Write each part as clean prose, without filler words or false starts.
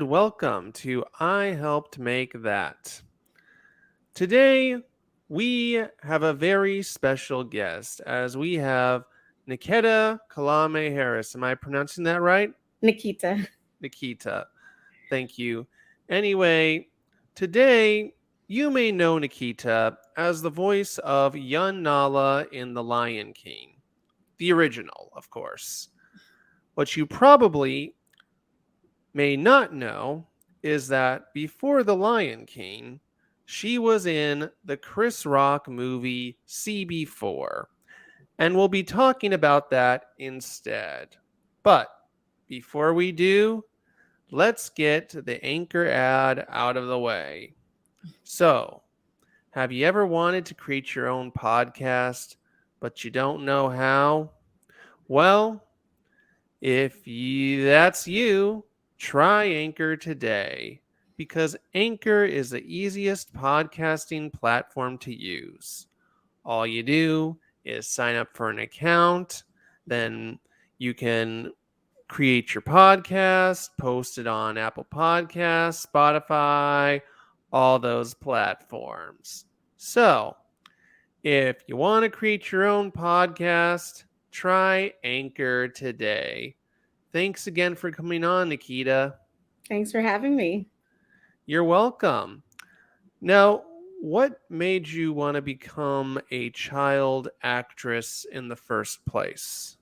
welcome to I Helped Make That. Today, we have a very special guest as we have Niketa Calame Harris. Am I pronouncing that right? Niketa. Nikita. Thank you. Anyway, today you may know Nikita as the voice of Yun Nala in The Lion King, the original, of course. What you probably may not know is that before The Lion King, she was in the Chris Rock movie CB4, and we'll be talking about that instead. But before we do, let's get the anchor ad out of the way. So, have you ever wanted to create your own podcast, but you don't know how? Well, that's you, try Anchor today because Anchor is the easiest podcasting platform to use. All you do is sign up for an account, then you can create your podcast, post it on Apple Podcasts, Spotify, all those platforms. So, if you want to create your own podcast, try Anchor today. Thanks again for coming on, Nikita. Thanks for having me. You're welcome. Now, what made you want to become a child actress in the first place?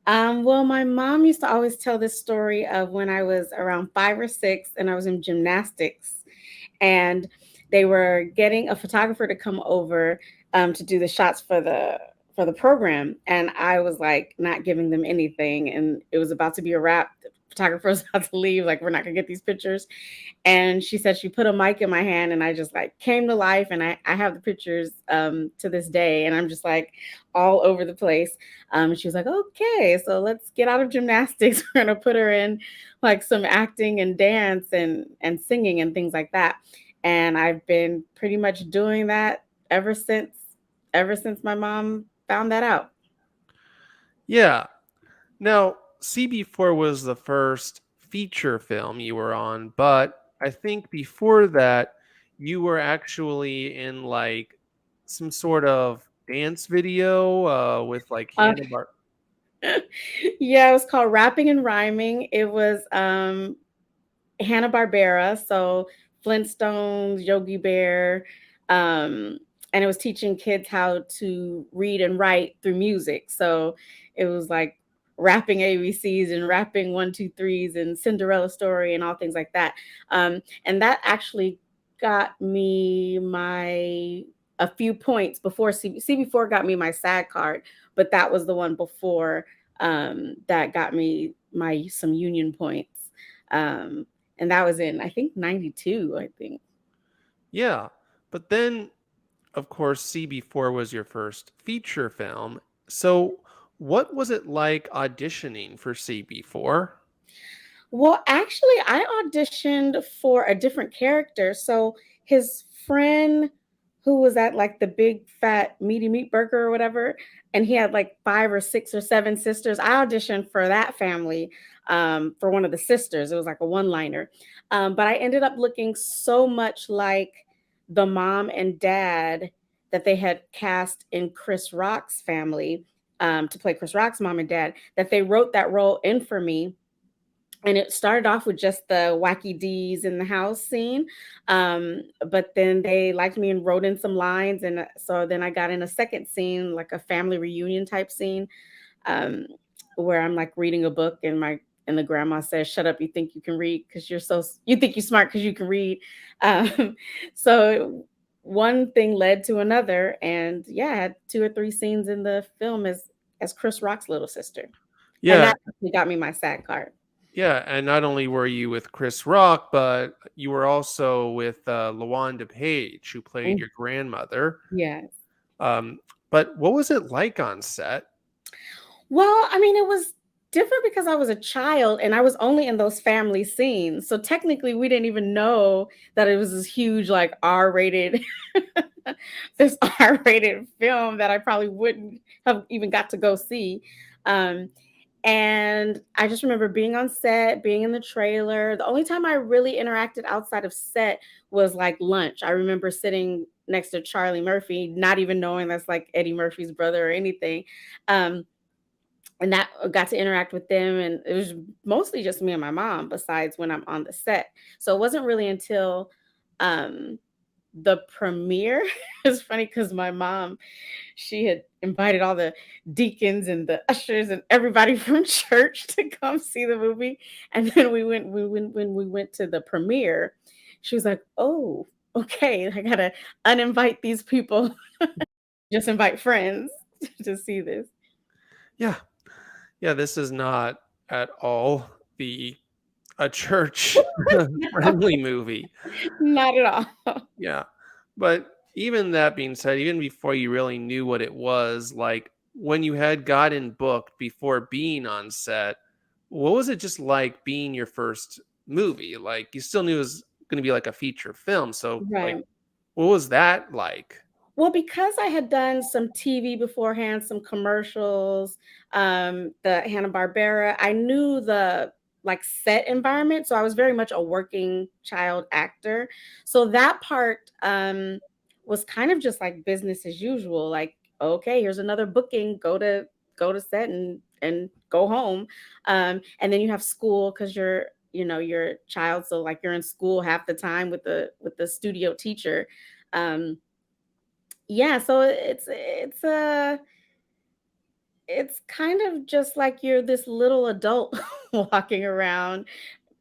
Well, my mom used to always tell this story of when I was around 5 or 6 and I was in gymnastics, and they were getting a photographer to come over to do the shots for the program, and I was like not giving them anything, and it was about to be a wrap. The photographer was about to leave, like we're not gonna get these pictures. And she said she put a mic in my hand and I just like came to life, and I have the pictures to this day, and I'm just like all over the place. She was like, okay, so let's get out of gymnastics. We're gonna put her in like some acting and dance and singing and things like that. And I've been pretty much doing that ever since my mom found that out. Yeah. Now, CB4 was the first feature film you were on, but I think before that, you were actually in like some sort of dance video with like Uh, Hannah Bar. yeah, it was called Rapping and Rhyming. It was Hanna-Barbera, so Flintstones, Yogi Bear, and it was teaching kids how to read and write through music. So it was like rapping ABCs and rapping one, two, threes and Cinderella story and all things like that. And that actually got me my a few points before CB4 got me my SAG card, but that was the one before that got me my some union points. Um, and that was in I think 92, I think. Yeah. But then, of course, CB4 was your first feature film. So, what was it like auditioning for CB4? Well, actually, I auditioned for a different character. So his friend who was at like the big fat meaty meat burger or whatever, and he had like 5 or 6 or 7 sisters. I auditioned for that family, for one of the sisters. It was like a one-liner. But I ended up looking so much like the mom and dad that they had cast in Chris Rock's family, to play Chris Rock's mom and dad, that they wrote that role in for me. And it started off with just the wacky D's in the house scene. But then they liked me and wrote in some lines. And so then I got in a second scene, like a family reunion type scene, um, where I'm like reading a book, and the grandma says, "Shut up! You think you can read because you think you're smart because you can read." Um, so one thing led to another, and yeah, I had 2 or 3 scenes in the film as Chris Rock's little sister, and Yeah, that actually got me my SAG card. yeah, and not only were you with Chris Rock, but you were also with LaWanda Page, who played Mm, your grandmother. yes. Um, but what was it like on set? Well, I mean, it was different because I was a child and I was only in those family scenes. So technically, we didn't even know that it was this huge, like R-rated, this R-rated film that I probably wouldn't have even got to go see. Um, And I just remember being on set, being in the trailer. The only time I really interacted outside of set was like lunch. I remember sitting next to Charlie Murphy, not even knowing that's like Eddie Murphy's brother or anything. Um, and that got to interact with them. And it was mostly just me and my mom, besides when I'm on the set. So it wasn't really until um, the premiere. It's funny because my mom, she had invited all the deacons and the ushers and everybody from church to come see the movie. And then we went when we went to the premiere, she was like, "Oh, okay, I gotta uninvite these people, just invite friends to see this." Yeah. Yeah, this is not at all the a church No, friendly movie. not at all. Yeah. But even that being said, even before you really knew what it was, like when you had gotten booked before being on set, what was it just like being your first movie? Like you still knew it was going to be like a feature film. So like Right. what was that like? Well, because I had done some TV beforehand, some commercials, the Hanna-Barbera, I knew the like set environment. So I was very much a working child actor. So that part was kind of just like business as usual. Like, okay, here's another booking, go to set and go home. And then you have school because you're a child. So like you're in school half the time with the studio teacher. Yeah, so it's kind of just like you're this little adult walking around,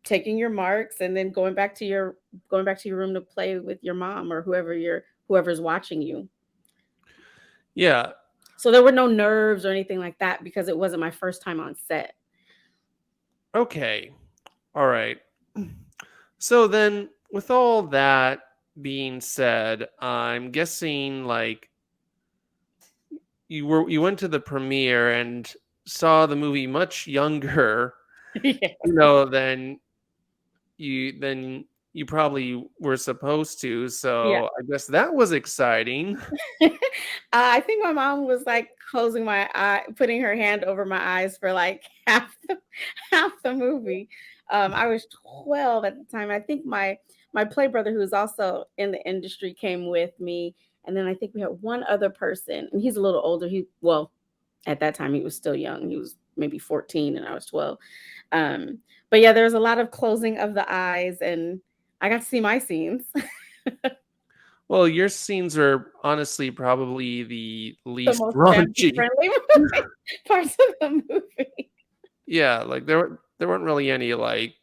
taking your marks, and then going back to your room to play with your mom or whoever's watching you. Yeah. So there were no nerves or anything like that because it wasn't my first time on set. Okay. All right. So then with all that being said, I'm guessing like you went to the premiere and saw the movie much younger, Yes. than you probably were supposed to. Yeah. So I guess that was exciting. I think my mom was like closing my eye, putting her hand over my eyes for like half the movie. I was 12 at the time. I think my play brother, who was also in the industry, came with me, and then I think we had one other person, and he's a little older. At that time he was still young. He was maybe 14, and I was 12. Um, but yeah, there was a lot of closing of the eyes, and I got to see my scenes. Well, your scenes are honestly probably the The least most family raunchy. friendly movie parts of the movie. Yeah, like there weren't really any like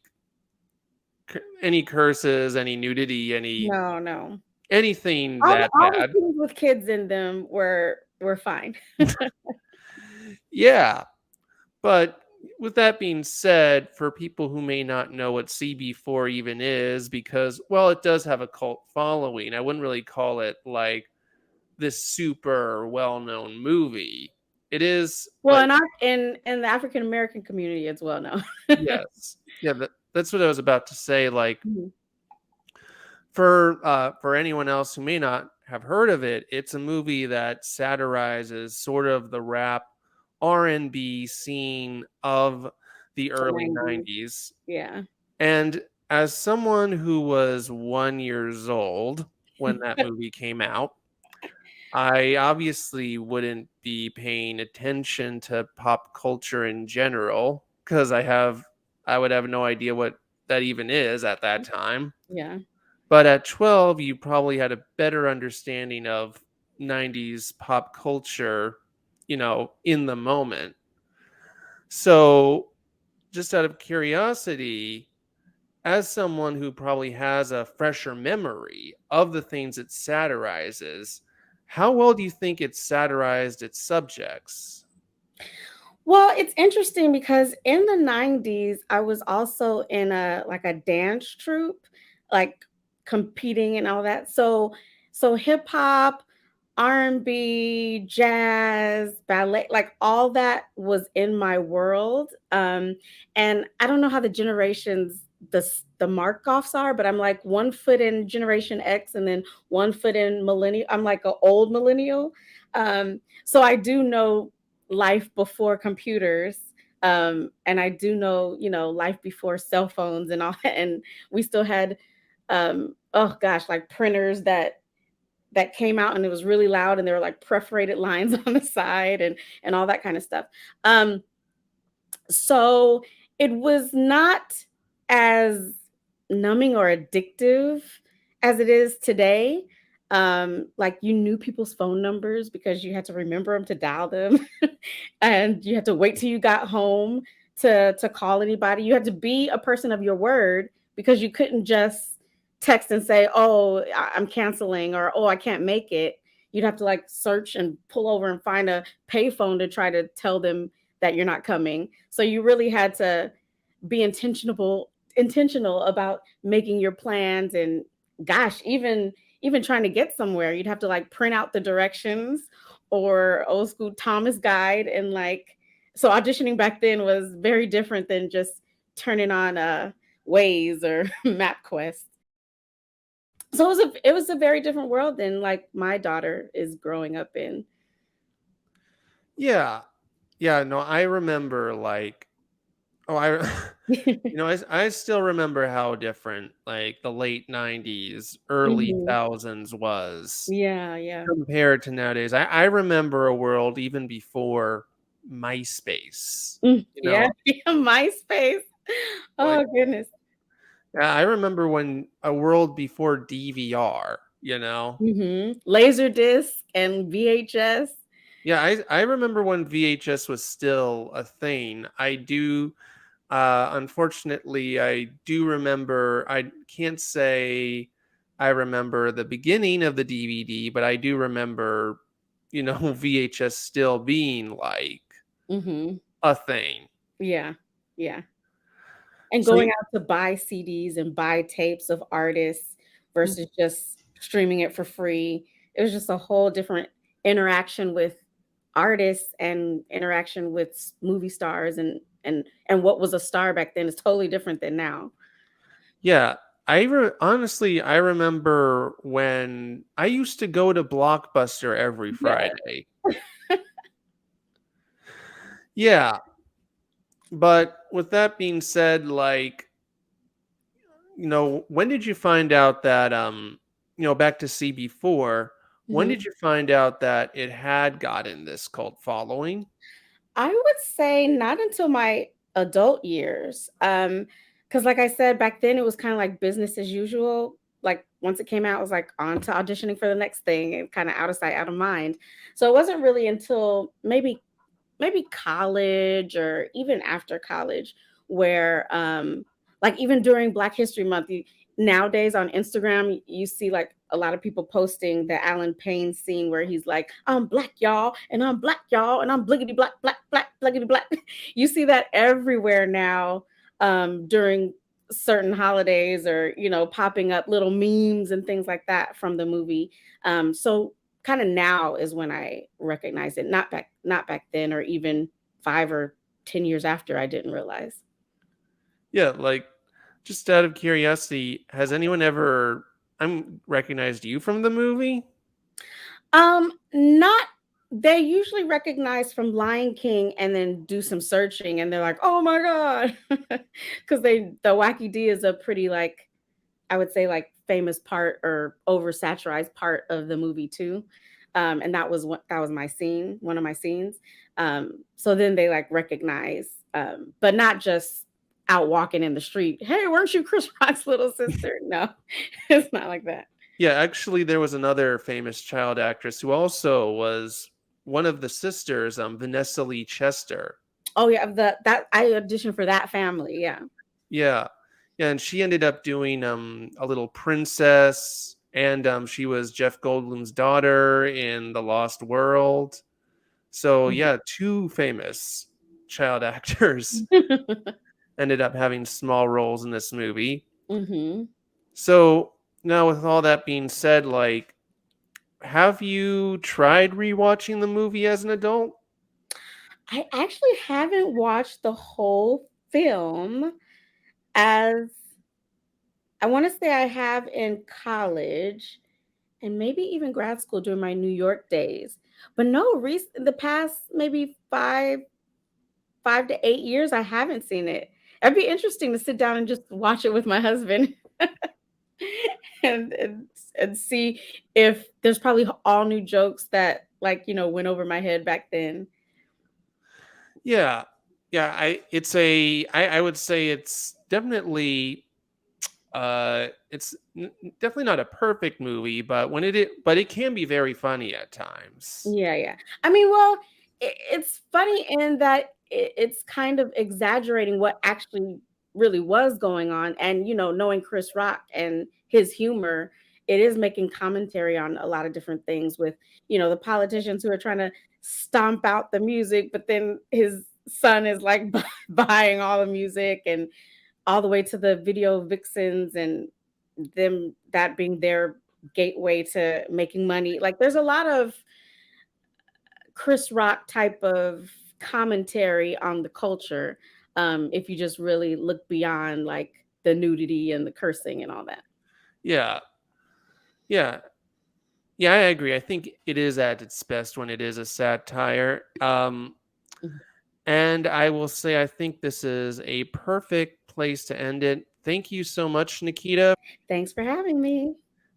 any curses, any nudity, No, no. anything All that all the bad. scenes with kids in them were fine. Yeah, but with that being said, for people who may not know what CB4 even is, because, well, it does have a cult following, I wouldn't really call it like this super well known movie. It is Well, like, in the African American community as well now. yes. Yeah, that's what I was about to say. Like, Mhm. for anyone else who may not have heard of it, it's a movie that satirizes sort of the rap R&B scene of the The early 90s. 90s. Yeah. And as someone who was 1 years old when that movie came out, I obviously wouldn't be paying attention to pop culture in general because I would have no idea what that even is at that time. Yeah. But at 12, you probably had a better understanding of 90s pop culture, in the moment. So, just out of curiosity, as someone who probably has a fresher memory of the things it satirizes, how well do you think it satirized its subjects? Well, it's interesting because in the 90s, I was also in a dance troupe, like competing and all that. So hip hop, R&B, jazz, ballet, like all that was in my world. And I don't know how the generations the mark offs are, but I'm like one foot in Generation X and then one foot in millennial. I'm like an old millennial. So I do know life before computers. And I do know, life before cell phones and all that. And we still had, oh gosh, like printers that came out and it was really loud and there were like perforated lines on the side and all that kind of stuff. Um, so it was not as numbing or addictive as it is today. Like you knew people's phone numbers because you had to remember them to dial them, and you had to wait till you got home to call anybody. You had to be a person of your word because you couldn't just text and say, "Oh, I'm canceling," or "Oh, I can't make it." You'd have to like search and pull over and find a payphone to try to tell them that you're not coming. So you really had to be intentional about making your plans. And gosh, even trying to get somewhere, you'd have to like print out the directions or old school Thomas guide. And like, so auditioning back then was very different than just turning on Waze or MapQuest. So it was a very different world than like my daughter is growing up in. Yeah. Yeah, no, I remember like oh, I still remember how different like the late 90s, early Mhm. thousands was Yeah, yeah. compared to nowadays. I remember a world even before MySpace. You Yeah, know, yeah, MySpace. like Oh goodness. yeah, I remember when a world before DVR, you know. Laserdisc and VHS. Yeah, I remember when VHS was still a thing. I do unfortunately I do remember I can't say I remember the beginning of the DVD, but I do remember, VHS still being like Mhm. a thing. Yeah, yeah. And So going out to buy CDs and buy tapes of artists versus just streaming it for free. It was just a whole different interaction with artists and interaction with movie stars, and what was a star back then is totally different than now. yeah, honestly I remember when I used to go to Blockbuster every Yeah. Friday. Yeah, but with that being said, like, when did you find out that back to CB4, when Mhm. did you find out that it had gotten this cult following? I would say not until my adult years. Because like I said, back then it was kind of like business as usual. Like once it came out, it was like on to auditioning for the next thing and kind of out of sight, out of mind. So it wasn't really until maybe college or even after college where like even during Black History Month, nowadays on Instagram you see like a lot of people posting the Alan Payne scene where he's like, I'm black y'all and I'm black y'all and I'm bliggity black black black bliggity black. You see that everywhere now, during certain holidays, or popping up little memes and things like that from the movie. So kind of now is when I recognize it. Not back then, or even 5 or 10 years after I didn't realize. Yeah, like, just out of curiosity, has anyone ever recognized you from the movie? Not They usually recognize from Lion King and then do some searching and they're like, "Oh my god." Cuz the Wacky D is a pretty, like, I would say, like, famous part or oversaturized part of the movie too. And that was my scene, one of my scenes. So then they like recognize, but not just out walking in the street. Hey, weren't you Chris Rock's little sister? No, it's not like that. Yeah, actually there was another famous child actress who also was one of the sisters, Vanessa Lee Chester. Oh yeah, that I auditioned for that family. Yeah. Yeah. Yeah, and she ended up doing a little princess, and she was Jeff Goldblum's daughter in The Lost World. So yeah, two famous child actors ended up having small roles in this movie. Hmm. So now with all that being said, like, have you tried rewatching the movie as an adult? I actually haven't watched the whole film, as I want to say I have in college and maybe even grad school during my New York days. But no, the past maybe 5 to 8 years, I haven't seen it. It'd be interesting to sit down and just watch it with my husband and and see if there's probably all new jokes that, like, went over my head back then. Yeah. Yeah, I would say it's definitely definitely not a perfect movie, but but it can be very funny at times. Yeah, yeah. I mean, well, it's funny in that it's kind of exaggerating what actually really was going on. And, knowing Chris Rock and his humor, it is making commentary on a lot of different things with, the politicians who are trying to stomp out the music, but then his son is like buying all the music, and all the way to the video vixens and them that being their gateway to making money. Like, there's a lot of Chris Rock type of commentary on the culture, if you just really look beyond, like, the nudity and the cursing and all that. Yeah. Yeah. Yeah, I agree. I think it is at its best when it is a satire. Mhm. And I will say I think this is a perfect place to end it. Thank you so much, Nikita. Thanks for having me.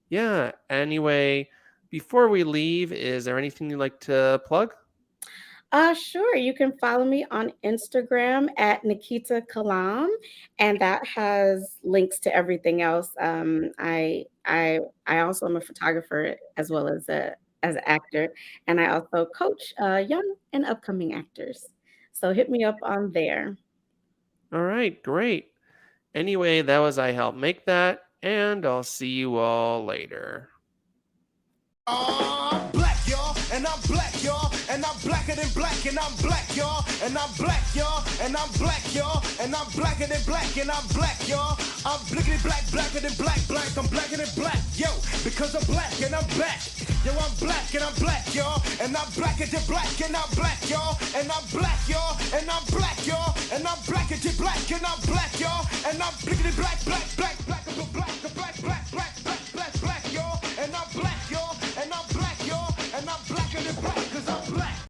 Yeah. Anyway, before we leave, is there anything you'd like to plug? Sure. You can follow me on Instagram at Niketa Calame, and that has links to everything else. I also am a photographer as well as an actor, and I also coach young and upcoming actors. So hit me up on there. All right, great. Anyway, that was I Help Make That, and I'll see you all later. I'm black, y'all, and I'm black, y'all, and I'm blacker than black, and I'm black, y'all, and I'm black, y'all, and I'm black, y'all, and I'm blacker than black, and I'm black, y'all. I'm blickety black, blacker than black, black, I'm blacker than black, yo, because I'm black and I'm back. Yo, I'm black and I'm black, y'all, and I'm blacker than black, and I'm black, y'all, and I'm black.